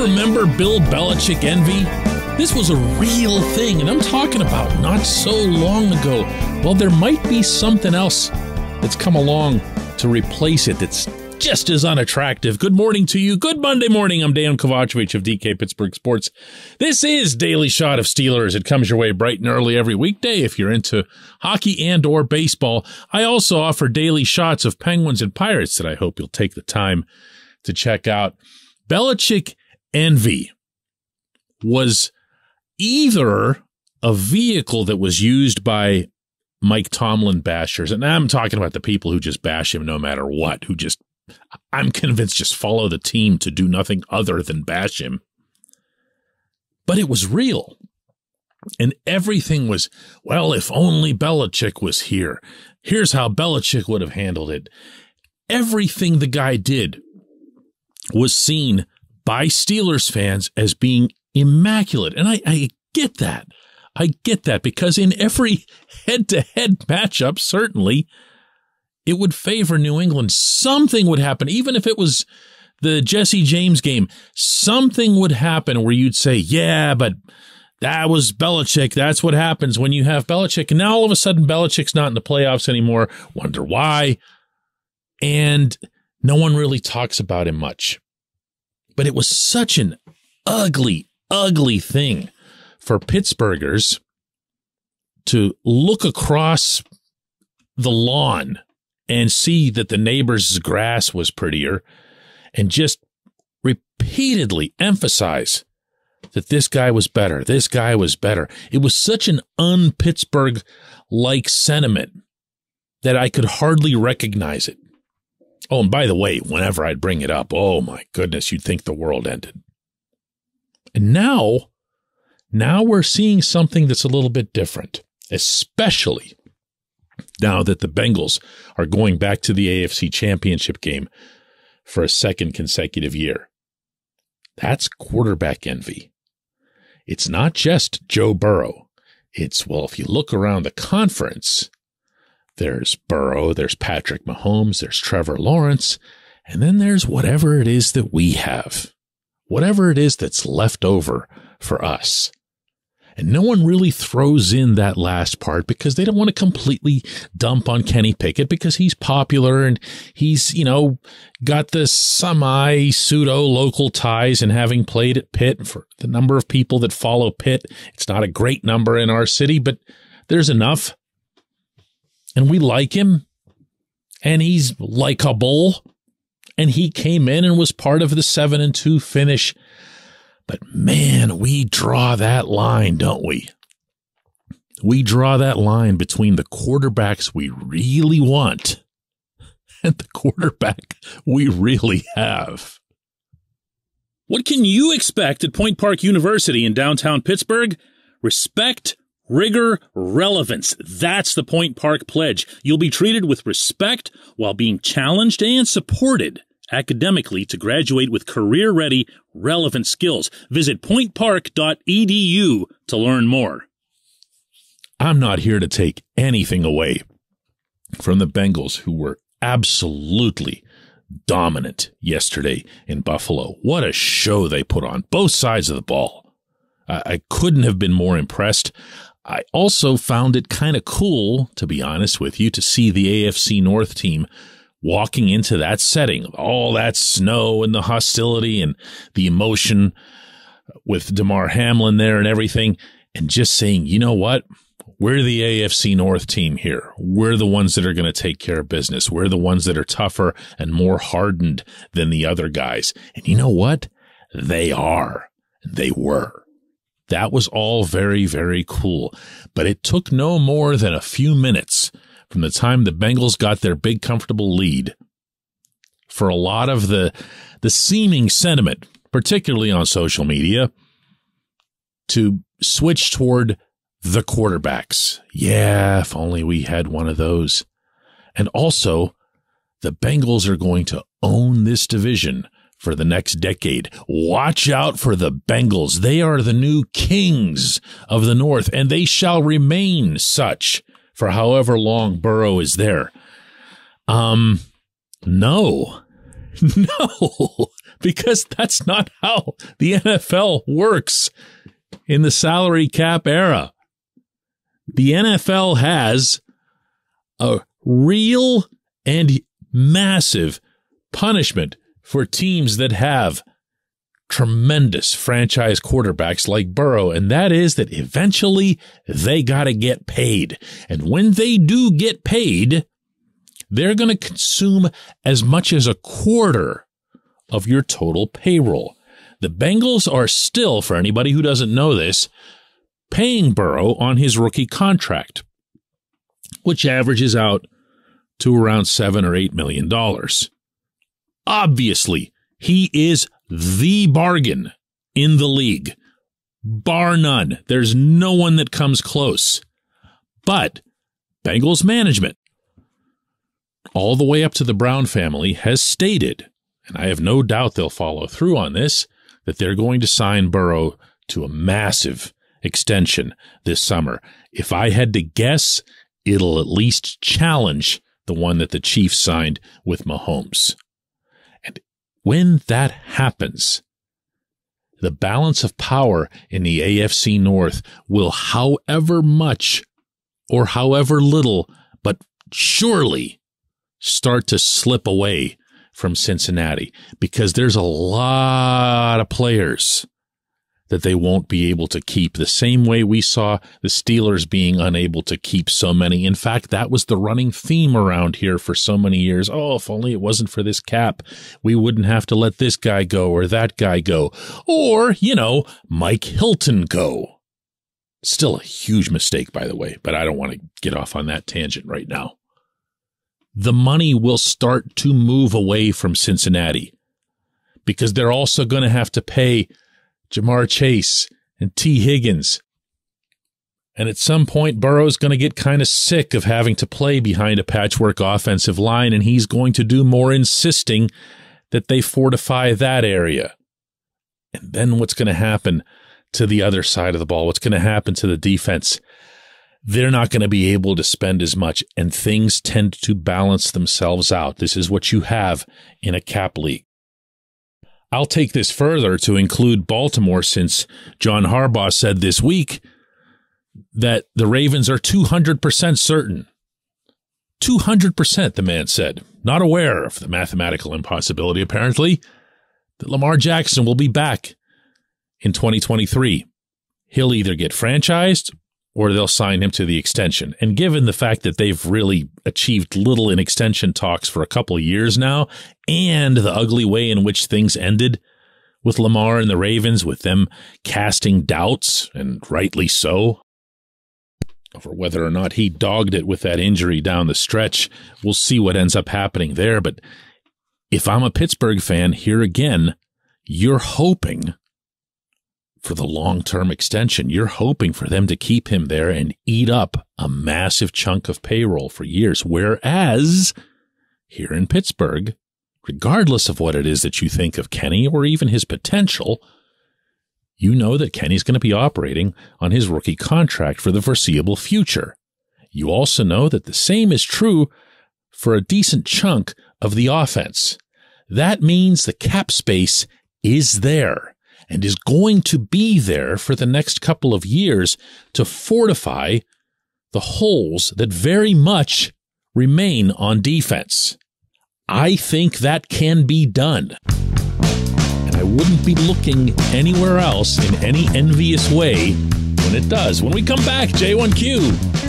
you remember Bill Belichick envy? This was a real thing, and I'm talking about not so long ago. Well, there might be something else that's come along to replace it that's just as unattractive. Good morning to you. Good Monday morning. I'm Dejan Kovacevic of DK Pittsburgh Sports. This is Daily Shot of Steelers. It comes your way bright and early every weekday if you're into hockey and or baseball. I also offer daily shots of Penguins and Pirates that I hope you'll take the time to check out. Belichick envy was either a vehicle that was used by Mike Tomlin bashers, and I'm talking about the people who just bash him no matter what, who just, I'm convinced, just follow the team to do nothing other than bash him. But it was real. And everything was, well, if only Belichick was here. Here's how Belichick would have handled it. Everything the guy did was seen by Steelers fans as being immaculate. And I get that. I get that because in every head-to-head matchup, certainly, it would favor New England. Something would happen, even if it was the Jesse James game. Something would happen where you'd say, yeah, but that was Belichick. That's what happens when you have Belichick. And now all of a sudden, Belichick's not in the playoffs anymore. Wonder why. And no one really talks about him much. But it was such an ugly, ugly thing for Pittsburghers to look across the lawn and see that the neighbor's grass was prettier and just repeatedly emphasize that this guy was better. This guy was better. It was such an un-Pittsburgh-like sentiment that I could hardly recognize it. Oh, and by the way, whenever I'd bring it up, oh my goodness, you'd think the world ended. And now we're seeing something that's a little bit different, especially now that the Bengals are going back to the AFC Championship game for a second consecutive year. That's quarterback envy. It's not just Joe Burrow. It's, well, if you look around the conference, there's Burrow, there's Patrick Mahomes, there's Trevor Lawrence, and then there's whatever it is that we have, whatever it is that's left over for us. And no one really throws in that last part because they don't want to completely dump on Kenny Pickett because he's popular and he's, got the semi-pseudo-local ties, and having played at Pitt, for the number of people that follow Pitt, it's not a great number in our city, but there's enough. And we like him, and he's likable, and he came in and was part of the 7-2 finish. But man, we draw that line, don't we? We draw that line between the quarterbacks we really want and the quarterback we really have. What can you expect at Point Park University in downtown Pittsburgh? Respect, rigor, relevance. That's the Point Park Pledge. You'll be treated with respect while being challenged and supported academically to graduate with career-ready, relevant skills. Visit pointpark.edu to learn more. I'm not here to take anything away from the Bengals, who were absolutely dominant yesterday in Buffalo. What a show they put on, both sides of the ball. I couldn't have been more impressed. I also found it kind of cool, to be honest with you, to see the AFC North team walking into that setting, all that snow and the hostility and the emotion with Damar Hamlin there and everything, and just saying, you know what? We're the AFC North team here. We're the ones that are going to take care of business. We're the ones that are tougher and more hardened than the other guys. And you know what? They are. They were. That was all very, very cool. But it took no more than a few minutes from the time the Bengals got their big, comfortable lead for a lot of the seeming sentiment, particularly on social media, to switch toward the quarterbacks. Yeah, if only we had one of those. And also, the Bengals are going to own this division for the next decade. Watch out for the Bengals. They are the new kings of the North, and they shall remain such for however long Burrow is there. No, because that's not how the NFL works in the salary cap era. The NFL has a real and massive punishment for teams that have tremendous franchise quarterbacks like Burrow, and that is that eventually they got to get paid. And when they do get paid, they're going to consume as much as a quarter of your total payroll. The Bengals are still, for anybody who doesn't know this, paying Burrow on his rookie contract, which averages out to around $7 or $8 million. Obviously, he is the bargain in the league, bar none. There's no one that comes close. But Bengals management, all the way up to the Brown family, has stated, and I have no doubt they'll follow through on this, that they're going to sign Burrow to a massive extension this summer. If I had to guess, it'll at least challenge the one that the Chiefs signed with Mahomes. And when that happens, the balance of power in the AFC North will, however much or however little, but surely start to slip away from Cincinnati, because there's a lot of players that they won't be able to keep, the same way we saw the Steelers being unable to keep so many. In fact, that was the running theme around here for so many years. Oh, if only it wasn't for this cap, we wouldn't have to let this guy go or that guy go. Or, Mike Hilton go. Still a huge mistake, by the way, but I don't want to get off on that tangent right now. The money will start to move away from Cincinnati, because they're also going to have to pay Jamar Chase and T. Higgins. And at some point, Burrow's going to get kind of sick of having to play behind a patchwork offensive line, and he's going to do more insisting that they fortify that area. And then what's going to happen to the other side of the ball? What's going to happen to the defense? They're not going to be able to spend as much, and things tend to balance themselves out. This is what you have in a cap league. I'll take this further to include Baltimore, since John Harbaugh said this week that the Ravens are 200% certain. 200%, the man said, not aware of the mathematical impossibility, apparently, that Lamar Jackson will be back in 2023. He'll either get franchised or they'll sign him to the extension. And given the fact that they've really achieved little in extension talks for a couple of years now, and the ugly way in which things ended with Lamar and the Ravens, with them casting doubts, and rightly so, over whether or not he dogged it with that injury down the stretch, we'll see what ends up happening there. But if I'm a Pittsburgh fan, here again, you're hoping for the long-term extension. You're hoping for them to keep him there and eat up a massive chunk of payroll for years. Whereas here in Pittsburgh, regardless of what it is that you think of Kenny or even his potential, you know that Kenny's going to be operating on his rookie contract for the foreseeable future. You also know that the same is true for a decent chunk of the offense. That means the cap space is there, and is going to be there for the next couple of years to fortify the holes that very much remain on defense. I think that can be done. And I wouldn't be looking anywhere else in any envious way when it does. When we come back, J1Q.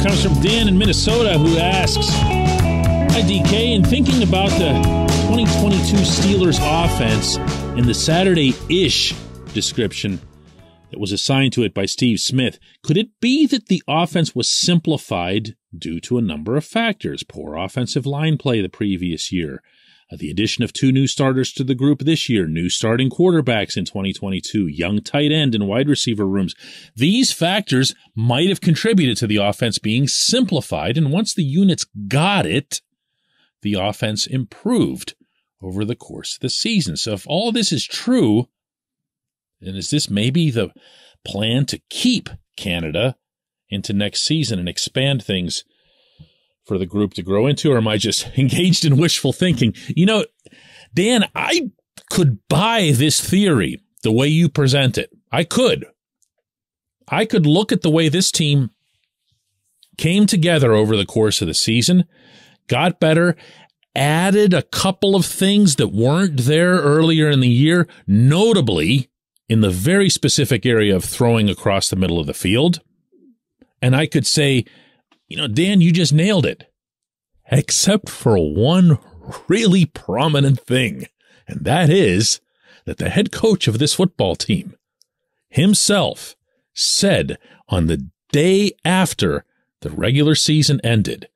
Comes from Dan in Minnesota, who asks, hi DK, in thinking about the 2022 Steelers offense and the Saturday-ish description that was assigned to it by Steve Smith, could it be that the offense was simplified due to a number of factors? Poor offensive line play the previous year, The addition of 2 new starters to the group this year, new starting quarterbacks in 2022, young tight end and wide receiver rooms. These factors might have contributed to the offense being simplified, and once the units got it, the offense improved over the course of the season. So if all of this is true, then is this maybe the plan to keep Canada into next season and expand things for the group to grow into, or am I just engaged in wishful thinking? You know, Dan, I could buy this theory the way you present it. I could look at the way this team came together over the course of the season, got better, added a couple of things that weren't there earlier in the year, notably in the very specific area of throwing across the middle of the field. And I could say, you know, Dan, you just nailed it. Except for one really prominent thing, and that is that the head coach of this football team himself said on the day after the regular season ended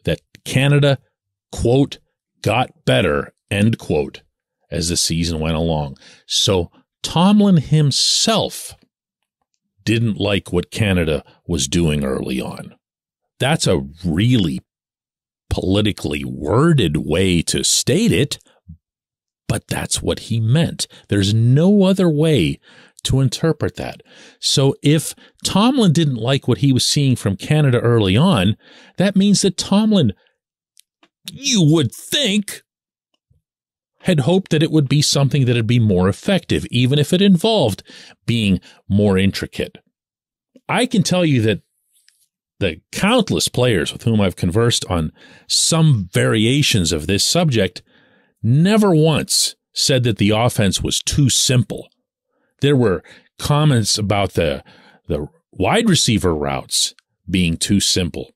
that Canada, quote, got better, end quote, as the season went along. So Tomlin himself didn't like what Canada was doing early on. That's a really politically worded way to state it, but that's what he meant. There's no other way to interpret that. So if Tomlin didn't like what he was seeing from Canada early on, that means that Tomlin, you would think, had hoped that it would be something that would be more effective, even if it involved being more intricate. I can tell you that the countless players with whom I've conversed on some variations of this subject never once said that the offense was too simple. There were comments about the wide receiver routes being too simple.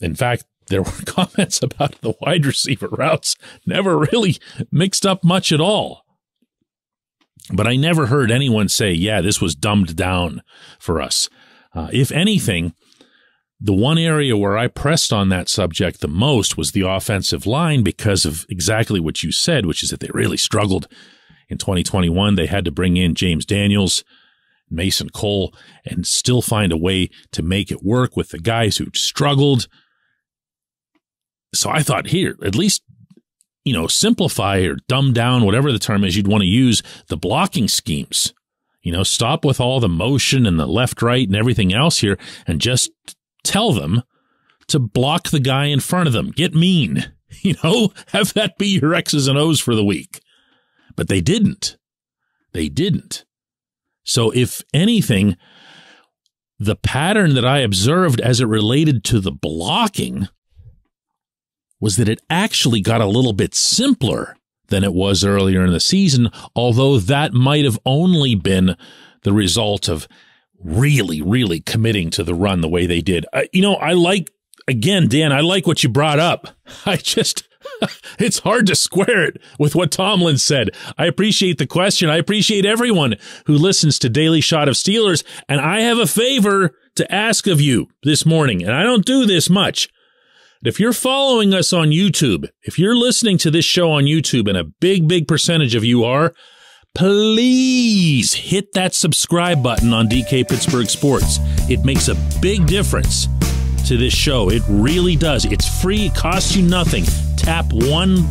In fact, there were comments about the wide receiver routes never really mixed up much at all. But I never heard anyone say, yeah, this was dumbed down for us. If anything, the one area where I pressed on that subject the most was the offensive line because of exactly what you said, which is that they really struggled. In 2021, they had to bring in James Daniels, Mason Cole, and still find a way to make it work with the guys who struggled. So I thought, here, at least, you know, simplify or dumb down, whatever the term is you'd want to use, the blocking schemes. You know, stop with all the motion and the left, right, and everything else here, and just tell them to block the guy in front of them. Get mean, you know, have that be your X's and O's for the week. But they didn't. They didn't. So if anything, the pattern that I observed as it related to the blocking was that it actually got a little bit simpler than it was earlier in the season, although that might have only been the result of really committing to the run the way they did. I like, again, Dan, I like what you brought up. It's hard to square it with what Tomlin said. I appreciate the question. I appreciate everyone who listens to Daily Shot of Steelers. And I have a favor to ask of you this morning, and I don't do this much. If you're following us on YouTube, if you're listening to this show on YouTube, and a big percentage of you are, please hit that subscribe button on DK Pittsburgh Sports. It makes a big difference to this show. It really does. It's free. It costs you nothing. Tap one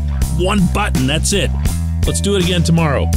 button. That's it. Let's do it again tomorrow.